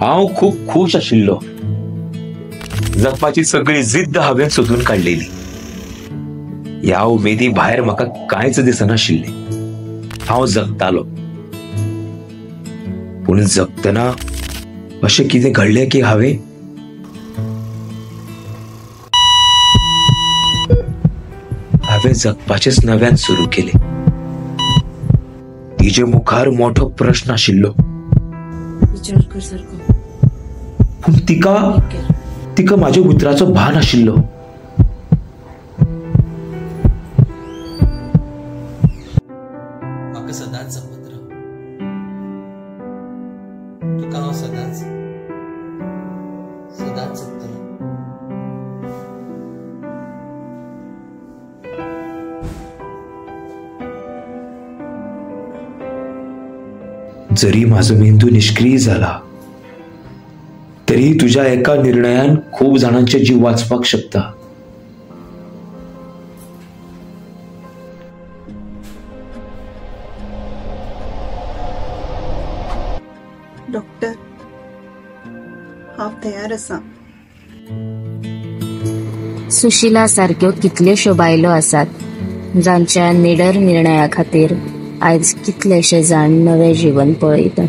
हांव खूप खुश आशिल्लो. जगपाची सगळी जिद्द हांवें सोदून काडलेली. ह्या उमेदी भायर म्हाका कांयच दिसनाशिल्लें. हांव जगतालो. पूण जगतना अशें कितें घडलें की हांवें जगपाचेच नव्यान सुरू केले. तिचे मुखार मोठो प्रश्न आशिल्लो. पूण तिका म्हाज्या उतराचो भान आशिल्लो. म्हाका सदांच जपत राव. तुका हांव सदांच जपतलो. जरी माझो मेंदू निष्क्रिय झाला तरी तुझ्या एका निर्णयान खूप जणांचे जीव वाचपाक शकता. डॉक्टर, हांव तयार आसा. सुशीला सारक्यो कितल्योश्यो बायलो आसात जांच्या निडर निर्णया खातीर आयज कितलेशे जाण नवे जीवन पळयतात.